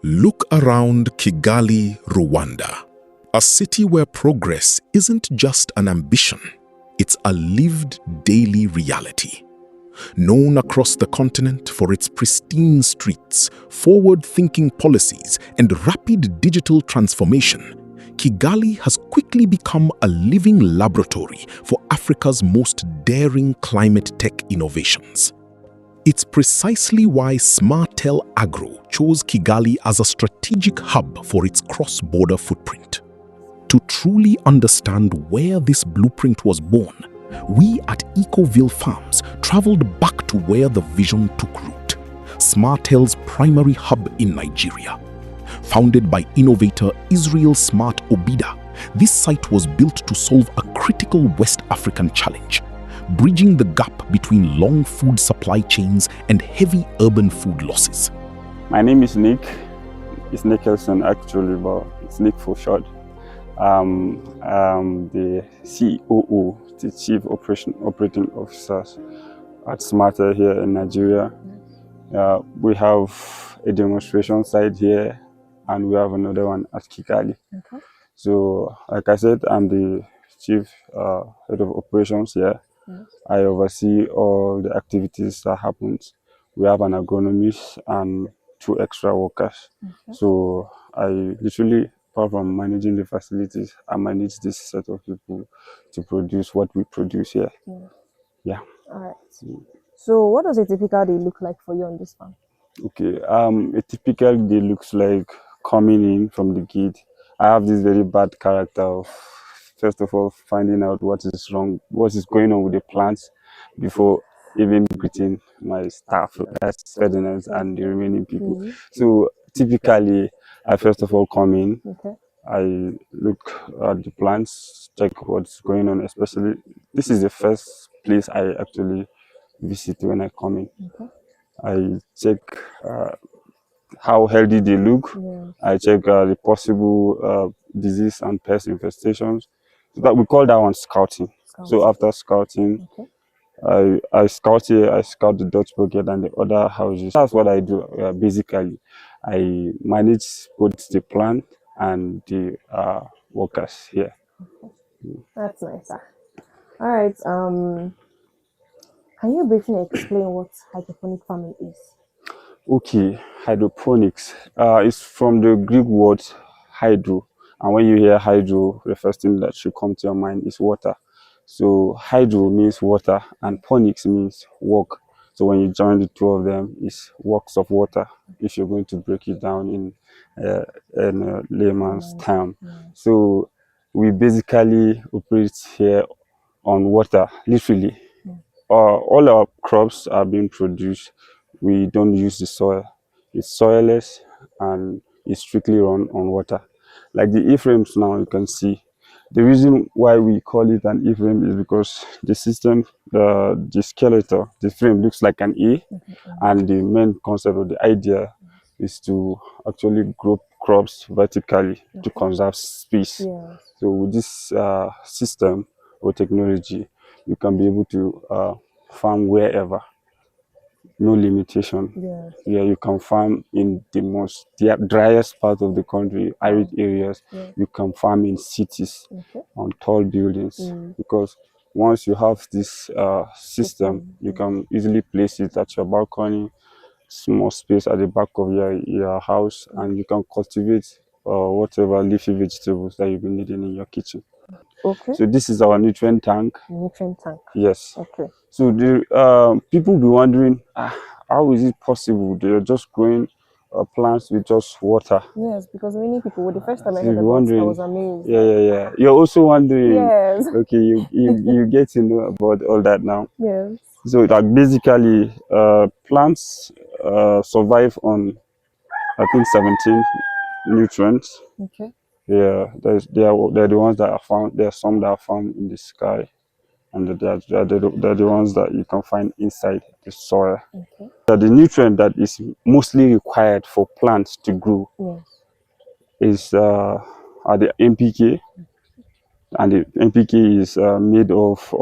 Look around Kigali, Rwanda, a city where progress isn't just an ambition, it's a lived daily reality. Known across the continent for its pristine streets, forward-thinking policies, and rapid digital transformation, Kigali has quickly become a living laboratory for Africa's most daring climate tech innovations. It's precisely why Smartel Agro chose Kigali as a strategic hub for its cross-border footprint. To truly understand where this blueprint was born, we at Ecoville Farms traveled back to where the vision took root, Smartel's primary hub in Nigeria. Founded by innovator Israel Smart Obida, this site was built to solve a critical West African challenge, bridging the gap between long food supply chains and heavy urban food losses. My name is Nick. It's Nicholson actually, but it's Nick for short. I'm the COO, the Chief Operating Officer at Smartel here in Nigeria. We have a demonstration site here and we have another one at Kigali. Okay. So, like I said, I'm the Chief Head of Operations here. Yes. I oversee all the activities that happens. We have an agronomist and 2 extra workers. Okay. So I literally, apart from managing the facilities, I manage this set of people to produce what we produce here. Yeah. All right. So what does a typical day look like for you on this farm? Okay. A typical day looks like coming in from the gate. I have this very bad character of, first of all, finding out what is wrong, what is going on with the plants before even greeting my staff, that's Ferdinand and the remaining people. Mm-hmm. So typically, I first of all come in, okay. I look at the plants, check what's going on, especially, this is the first place I actually visit when I come in. Okay. I check how healthy they look. Yeah. I check the possible disease and pest infestations. So that we call that one scouting. So after scouting, okay. I scout here, I scout the Dutch bucket and the other houses. That's what I do basically. I manage both the plant and the workers here. Okay. That's nice. All right. Can you briefly explain what hydroponic farming is? Okay, hydroponics is from the Greek word hydro, and when you hear hydro, the first thing that should come to your mind is water. So hydro means water and ponics means work. So when you join the two of them, it's works of water, if you're going to break it down in a layman's term. So we basically operate here on water, literally. All our crops are being produced. We don't use the soil. It's soilless and it's strictly run on water. Like the E-frames now, you can see. The reason why we call it an E-frame is because the system, the skeleton, the frame looks like an E, and the main concept of the idea is to actually grow crops vertically to conserve space. Yeah. So with this system or technology, you can be able to farm wherever. No limitation. Yeah. Yeah, you can farm in the most driest part of the country, arid areas. Yeah. You can farm in cities, on tall buildings, because once you have this system, you can easily place it at your balcony, small space at the back of your house, and you can cultivate whatever leafy vegetables that you'll be needing in your kitchen. Okay. So this is our nutrient tank. Nutrient tank. Yes. Okay. So the people be wondering, how is it possible? They're just growing plants with just water. Yes, because many people, the first time I heard about it, I was amazed. Yeah. You're also wondering. Yes. Okay, you get to know about all that now. Yes. So like basically, plants survive on, I think, 17 nutrients. Okay. Yeah, they're the ones that are found. There are some that are found in the sky, and they're the ones that you can find inside the soil. Okay. The nutrient that is mostly required for plants to grow is the NPK, And the NPK is made of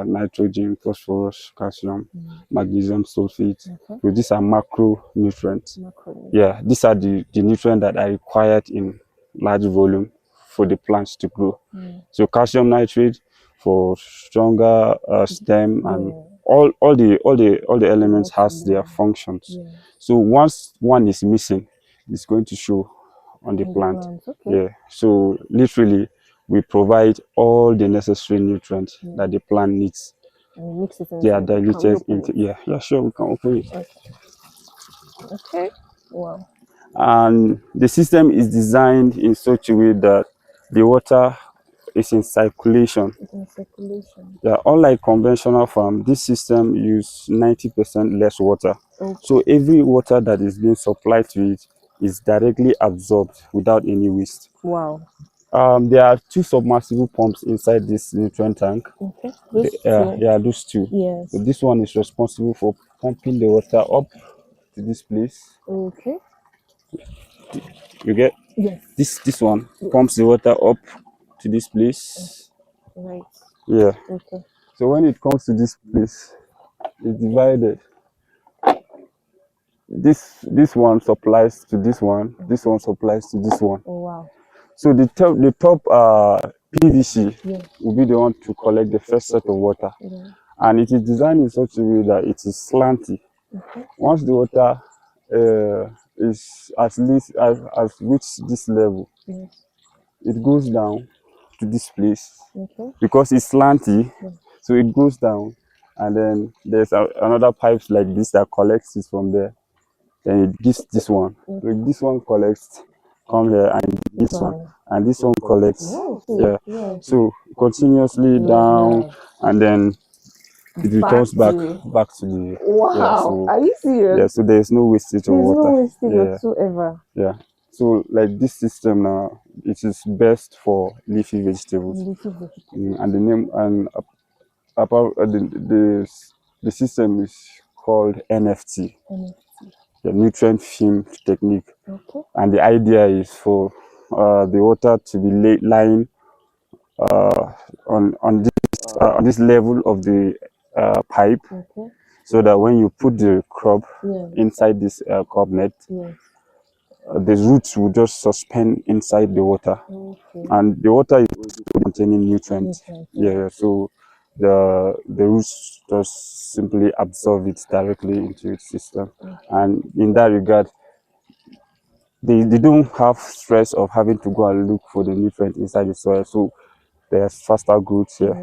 nitrogen, phosphorus, calcium, magnesium, sulfate. Okay. So these are macronutrients. Macro. Yeah, these are the nutrients that are required in large volume for the plants to grow. So calcium nitrate for stronger stem, and all the elements has their functions. Yeah. So once one is missing, it's going to show on the On the plant. plants, okay. Yeah. So literally, we provide all the necessary nutrients that the plant needs. And mix it They are inside. Can we diluted open into. it? Yeah, sure, we can open it. Okay. Okay. Wow. And the system is designed in such a way that the water is in circulation. It's in circulation. Yeah, unlike conventional farm, this system use 90% less water. Okay. So every water that is being supplied to it is directly absorbed without any waste. Wow. There are two submersible pumps inside this nutrient tank. Okay. Those Yeah, two. yeah, those two. Yes. So this one is responsible for pumping the water up to this place. Okay. You get Yes. this one pumps the water up to this place. Right. Yeah. Okay. So when it comes to this place, it's divided. This one supplies to this one. This one supplies to this one. Oh wow. So the top PVC Yeah. will be the one to collect the first set of water, Yeah. and it is designed in such a way that it is slanty. Okay. Once the water is at least has reached this level, Yes. it goes down to this place Okay. because it's slanty. Yeah. So it goes down, and then there's another pipes like this that collects it from there. Then it gives this one. So this one collects, come here, and this one, and this one collects. Oh, Yeah. yeah. So continuously down, and then it returns back to the. Wow. Yeah, so, Are you serious? yeah, so there's no wastage of There's water. no wastage Yeah. whatsoever. Yeah. So like this system now, it is best for leafy vegetables. Leafy vegetables. And the name and about the system is called NFT, NFT. the nutrient film technique. Okay. And the idea is for the water to be lying on this level of the pipe, Okay. so that when you put the crop Yeah. inside this crop net, Yes. the roots will just suspend inside the water, Okay. and the water is containing nutrients. Nutrients, Yeah, so the roots just simply absorb it directly into its system, and in that regard, they don't have stress of having to go and look for the nutrient inside the soil. So there's faster growth here,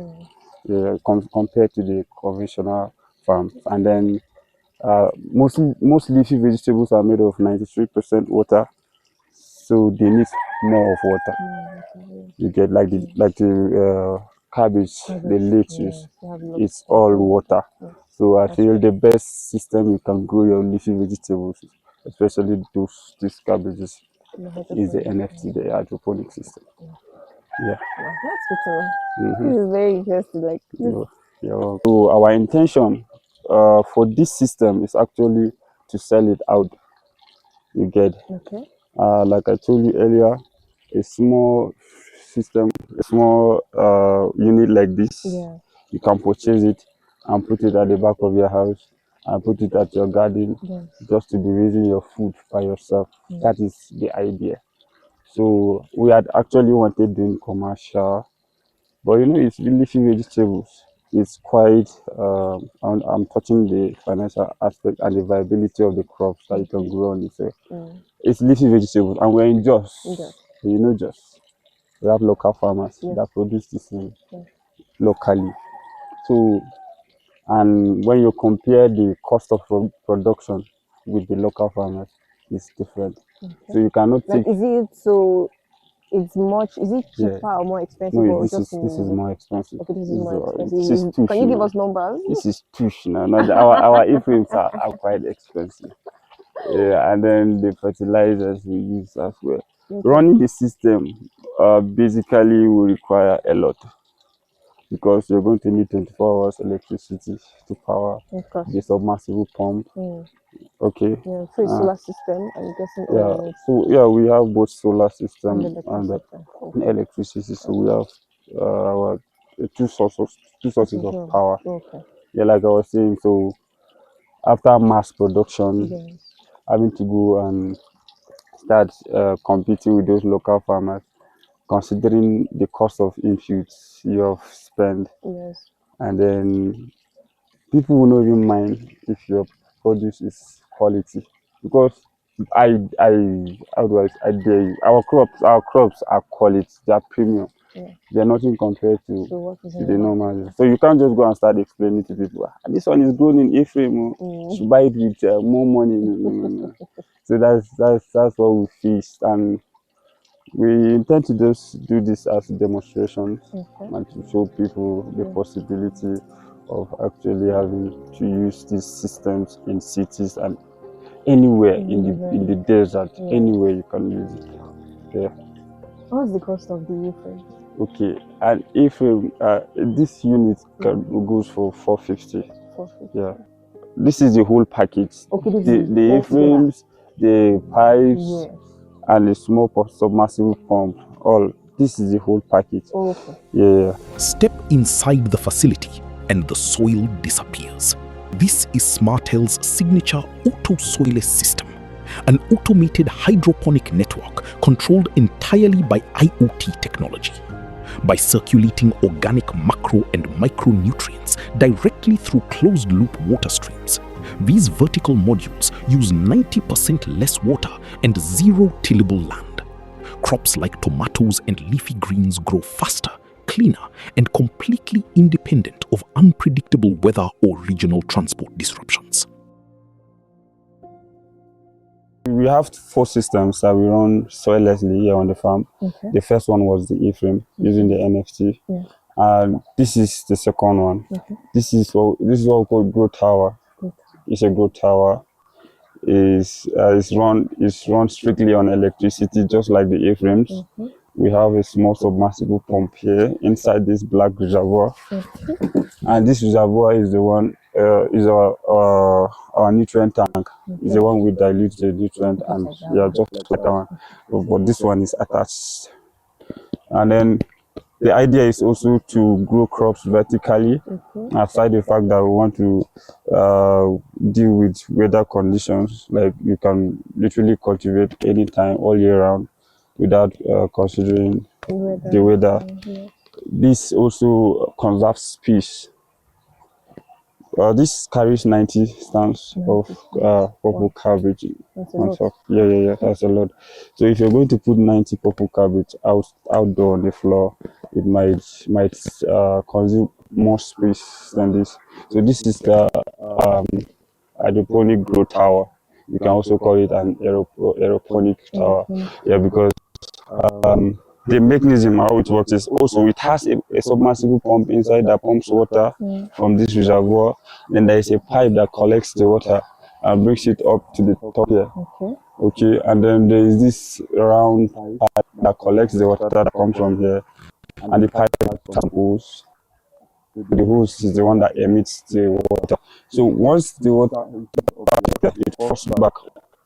compared to the conventional farms. And then most leafy vegetables are made of 93% water, so they need more of water. You get like the cabbage, the lettuce, it's all water. So I feel the best system you can grow your leafy vegetables, especially these cabbages, is the NFT, the hydroponic system. Yeah. Wow, that's good to know. This is very interesting. Like this. Yeah. So our intention for this system is actually to sell it out. You get. Okay. Like I told you earlier, a small system, a small unit like this, Yeah. you can purchase it and put it at the back of your house and put it at your garden, just to be raising your food by yourself. That is the idea. So we had actually wanted doing commercial, but it's leafy vegetables. It's quite. I'm touching the financial aspect and the viability of the crops that you can grow on it. So it's leafy vegetables, and we're in Jos. Jos. We have local farmers that produce this thing locally. So, and when you compare the cost of production with the local farmers, it's different. So you cannot take. Is it so? It's much. Is it cheaper or more expensive? No, or this just is more expensive. Okay, this is more expensive. This is tuition. Can you give us numbers? This is tuition. Not our iframes are quite expensive. Yeah, and then the fertilizers we use as well. Running the system basically will require a lot, because you're going to need 24 hours electricity to power the submersible pump. Okay. Yeah, so it's solar system, I'm guessing. Yeah. So we have both solar system and electricity. So we have what, two sources of Mhm. power. Okay. Yeah, like I was saying. So after mass production, Yes. having to go and start competing with those local farmers, considering the cost of inputs you have spent, Yes. and then people will not even mind if your produce is quality, because how do I dare you, our crops are quality, they are premium, Yeah. they're nothing compared to So what is in to the the market? normal. So you can't just go and start explaining to people, "Ah, this one is grown in A-frame, oh, Mm. should buy it with more money." No, no, no, no. So that's what we faced, and we intend to just do this as a demonstration Okay. and to show people the Yeah. possibility of actually having to use these systems in cities and anywhere in the Anywhere. desert, Yeah. anywhere you can use it. Yeah. What's the cost of the A-frame? Okay. And if this unit Yeah. goes for 450. 450. Yeah. This is the whole package. Okay, this The is the all together. A-frames, the pipes, Yes. and the small submersible pump. All this is the whole package. Okay. Yeah. Step inside the facility and the soil disappears. This is Smartel's signature auto soilless system, an automated hydroponic network controlled entirely by IoT technology. By circulating organic macro and micronutrients directly through closed-loop water streams, these vertical modules use 90% less water and zero tillable land. Crops like tomatoes and leafy greens grow faster, cleaner, and completely independent of unpredictable weather or regional transport disruptions. We have 4 systems that we run soillessly here on the farm. Okay. The first one was the A-frame using the NFT. Yeah. And this is the second one. Okay. This is what we call grow tower. Good. It's a grow tower. It's run strictly on electricity, just like the A-frames. Mm-hmm. We have a small submersible pump here inside this black reservoir, Mm-hmm. and this reservoir is the one is our nutrient tank. Is the one we dilute the nutrient, Just and like that yeah, one. just like that one. But this one is attached, and then the idea is also to grow crops vertically, Mm-hmm. aside the fact that we want to uh, deal with weather conditions. Like you can literally cultivate anytime, all year round, without considering the weather. Yes. This also conserves space. This carries 90 stands of 90 purple Wow. cabbage That's a on lot. top. Yeah, that's a lot. So if you're going to put 90 purple cabbage outdoor on the floor, it might consume more space than this. So this is the um, hydroponic grow tower. You can also call it an aeroponic tower. Yeah, because the mechanism how it works is also it has a submersible pump inside that pumps water Mm. from this reservoir. Then there is a pipe that collects the water and brings it up to the top here. Okay. Okay, and then there is this round pipe that collects the water that comes from here, and the pipe has some hose. The hose is the one that emits the water. So once the water empties up here, it falls back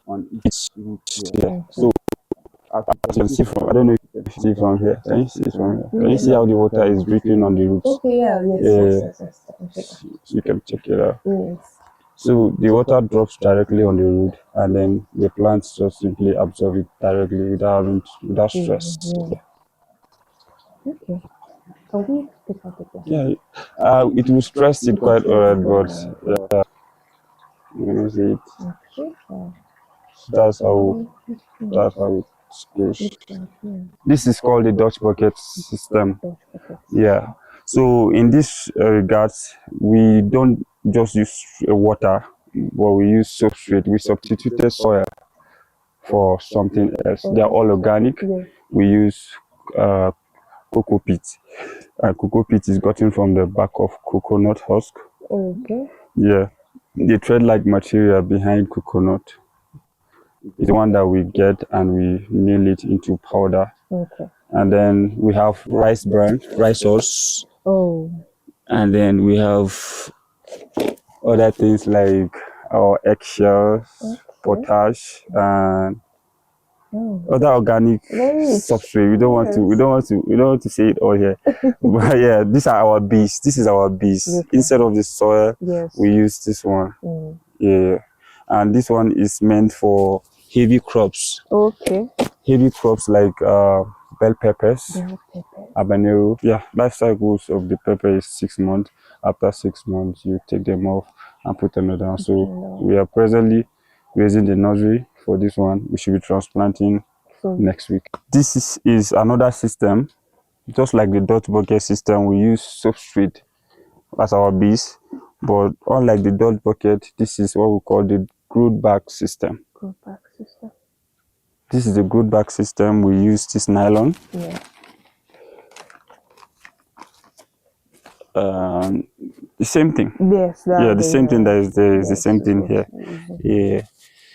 on each here. So as you can see from, I don't know if you can see from here. Can you see it from here? Can you see how the water is dripping on the roots? Okay, yeah, yes, Yeah, yes. I can check that. you can check it out. Yes. So the water drops directly on the root, and then the plants just simply absorb it directly without stress. Yeah. Okay. Can we take out the plastic? Yeah, it will stress it quite alright, but yeah, you know, see it. Okay. That's how it goes. This is called the Dutch bucket system. Yeah. So in this regards, we don't just use water, but we use substrate. We substituted soil for something else. They are all organic. Yeah. We use uh, cocoa peat. Cocoa peat is gotten from the back of coconut husk. Okay. Yeah. The thread-like material behind coconut is the one that we get and we mill it into powder. Okay. And then we have rice bran, rice sauce, Oh. and then we have other things like our eggshells, Okay. potash, and other organic substrate. We don't want to say it all here. But yeah, these are our bees. This is our bees. Okay. Instead of the soil, Yes. we use this one. Yeah, and this one is meant for heavy crops. Okay. Heavy crops like bell peppers, Bell pepper. habanero. Yeah, life cycles of the pepper is 6 months. After 6 months, you take them off and put another one. So we are presently raising the nursery for this one. We should be transplanting next week. This is another system, just like the dot bucket system. We use substrate as our base, but unlike the dot bucket, this is what we call the growth bag system. Growth bag system. This is the growth bag system. We use this nylon. Yeah. The same thing. Yes. The same thing that is there is the same thing here. Yeah.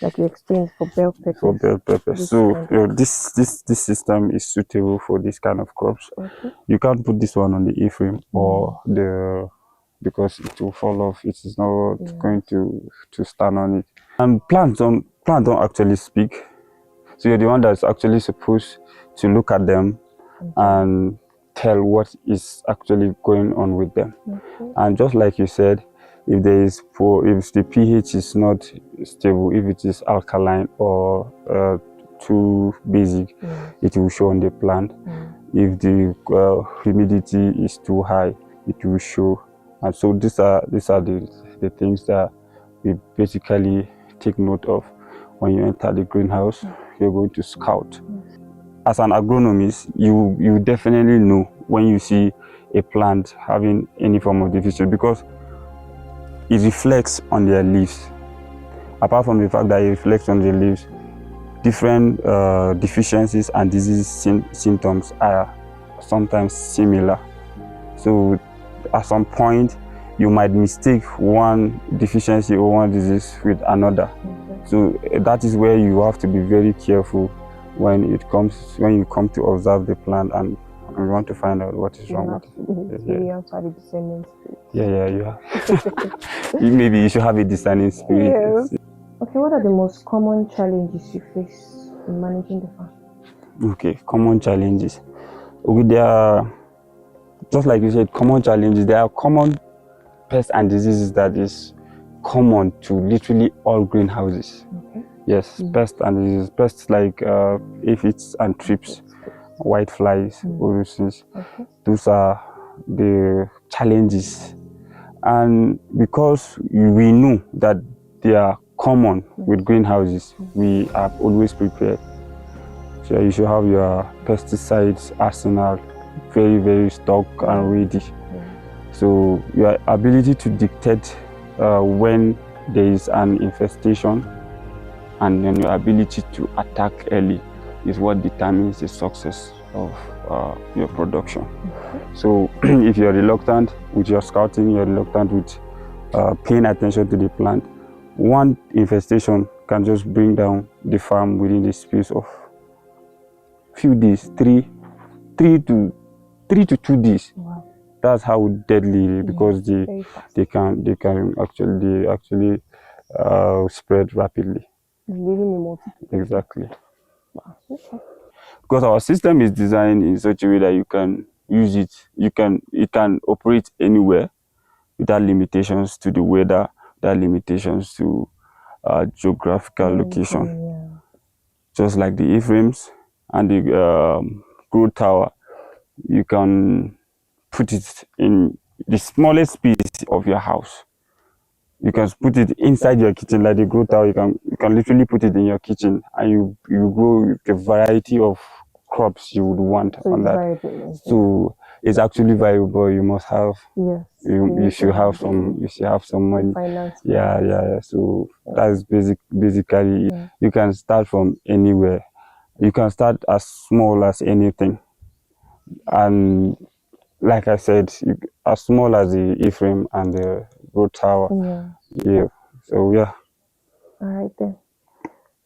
Like you explained for bell peppers. For bell peppers. So this system is suitable for this kind of crops. Okay. You can't put this one on the A-frame or the, because it will fall off. It is not going to stand on it. And plants don't actually speak. So you're the one that's actually supposed to look at them and tell what is actually going on with them. And just like you said, if the pH is not stable, if it is alkaline or too basic, it will show on the plant. If the humidity is too high, it will show. And so these are the things that we basically take note of when you enter the greenhouse. You're going to scout. As an agronomist, you definitely know when you see a plant having any form of deficiency, because it reflects on their leaves. Apart from the fact that it reflects on the leaves, different deficiencies and disease symptoms are sometimes similar. So at some point, you might mistake one deficiency or one disease with another. So that is where you have to be very careful when you come to observe the plant and you want to find out what is wrong with it. Maybe you should have a discerning spirit. Yes. Okay, what are the most common challenges you face in managing the farm? Okay, common challenges. Okay, there are, just like you said, common challenges. There are common pests and diseases that is common to literally all greenhouses. Yes, pests and diseases. Pests like aphids and thrips, white flies, viruses. Those are the challenges. And because we know that they are common with greenhouses, we are always prepared. So you should have your pesticides arsenal very, very stocked and ready. So your ability to dictate when there is an infestation and then your ability to attack early is what determines the success of your production. So if you're reluctant with your scouting, you're reluctant with paying attention to the plant, one infestation can just bring down the farm within the space of few days, three to 2 days. Wow. That's how deadly it is, because they can actually spread rapidly. Exactly. Wow. Okay. Because our system is designed in such a way that you can use it. It can operate anywhere without limitations to the weather, without limitations to geographical location. Just like the A-frames and the growth tower, you can put it in the smallest space of your house. You can put it inside your kitchen, like the growth tower. You can literally put it in your kitchen, and you grow the variety of crops you would want on that. So it's actually viable. You must have. Yes. You should have some. You should have some money. Finance. Yeah. So that's basically. Yeah. You can start from anywhere. You can start as small as anything, and like I said, as small as the A-frame and the growth tower. Yeah. So yeah. All right then.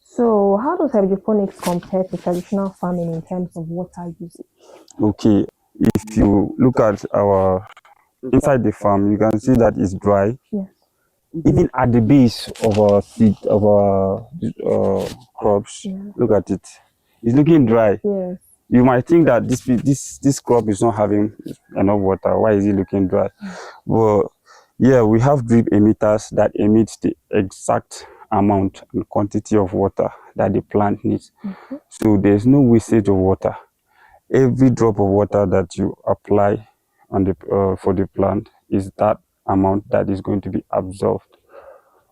So how does hydroponics compare to traditional farming in terms of water usage? Okay, if you look at our inside the farm, you can see that it's dry. Yes. Even at the base of our seed, of our crops, look at it. It's looking dry. Yes. You might think that this crop is not having enough water. Why is it looking dry? Well, yeah, we have drip emitters that emit the exact amount and quantity of water that the plant needs. So there's no wastage of water. Every drop of water that you apply on the for the plant is that amount that is going to be absorbed.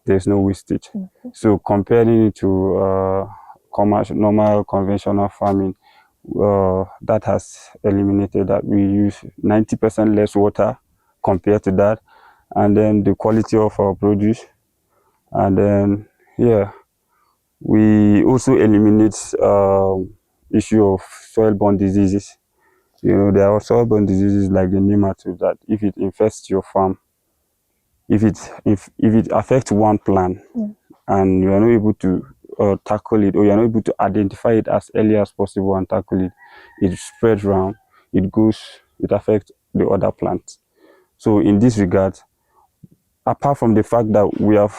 There's no wastage. So comparing it to normal conventional farming, that has eliminated that. We use 90% less water compared to that, and then the quality of our produce, and then yeah, we also eliminate issue of soil-borne diseases. There are soil-borne diseases like the nematode that if it infests your farm, if it affects one plant, and you are not able to tackle it, or you are not able to identify it as early as possible and tackle it, it spreads around, it affects the other plants. So in this regard, apart from the fact that we have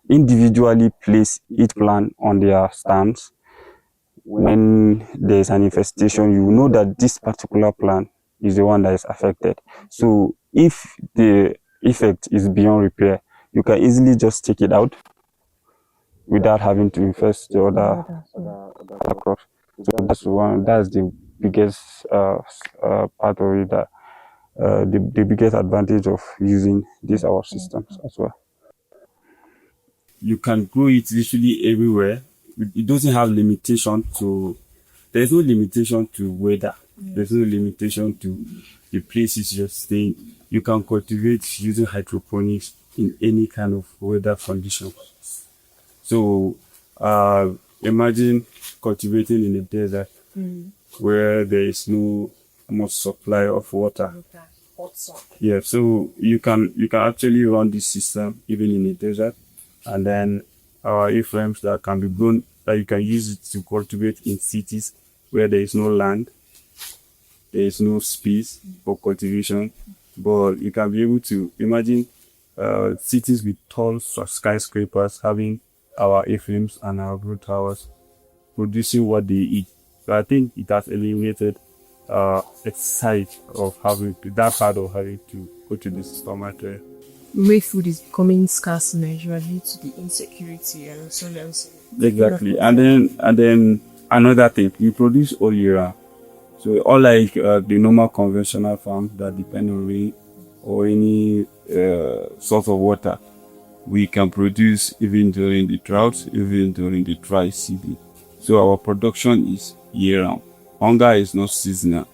individually placed each plant on their stands, when there's an infestation, you know that this particular plant is the one that is affected. So if the effect is beyond repair, you can easily just take it out without having to infest the other crops. So that's the biggest part of it, that the biggest advantage of using these our systems as well. You can grow it literally everywhere. It doesn't have limitation to. There's no limitation to weather. There's no limitation to the places you're staying. You can cultivate using hydroponics in any kind of weather condition. So imagine cultivating in a desert where there is no much supply of water. Yeah, so you can actually run this system even in a desert, and then our A-frames that can be grown, that you can use it to cultivate in cities where there is no land, there is no space for cultivation, but you can be able to imagine cities with tall skyscrapers having our A-frames and our grow towers producing what they eat. So I think it has eliminated exercise of having to go to the supermarket. Where food is becoming scarce in Nigeria due to the insecurity and also exactly. And then another thing, we produce all year round. So unlike the normal conventional farms that depend on rain or any source of water, we can produce even during the drought, even during the dry season. So our production is year round. Hunger is not seasonal.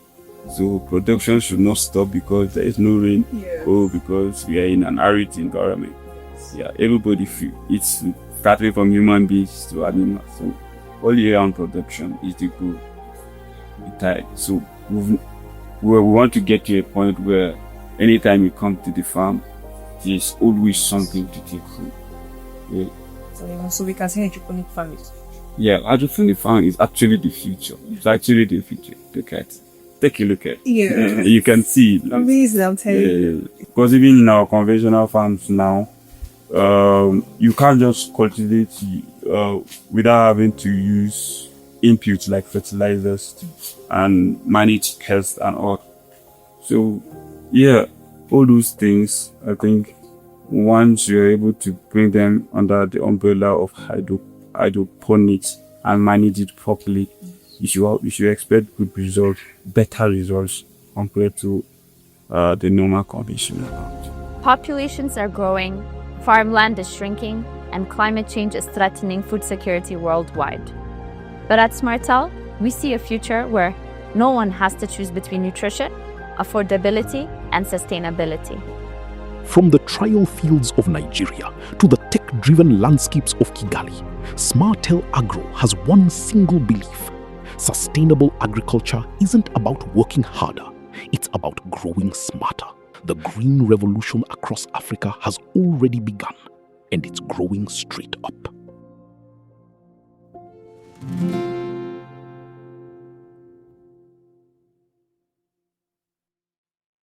So production should not stop because there is no rain or because we are in an arid environment. Yeah, everybody it's starting from human beings to animals. So all year round production is the goal. So we want to get to a point where anytime you come to the farm, there's always something to take from. Yeah. So we can say hydroponic farming. Yeah, hydroponic farming is actually the future. It's actually the future. Take a look at it. Yeah. You can see it. Amazing, I'm telling you. Because even in our conventional farms now, you can't just cultivate without having to use inputs like fertilizers and manage pests and all. So, yeah, all those things, I think, once you're able to bring them under the umbrella of hydroponics and manage it properly, you should expect good results, better results compared to the normal conventional farms. Populations are growing, farmland is shrinking, and climate change is threatening food security worldwide. But at Smartel, we see a future where no one has to choose between nutrition, affordability, and sustainability. From the trial fields of Nigeria to the tech-driven landscapes of Kigali, Smartel Agro has one single belief: sustainable agriculture isn't about working harder, it's about growing smarter. The green revolution across Africa has already begun, and it's growing straight up.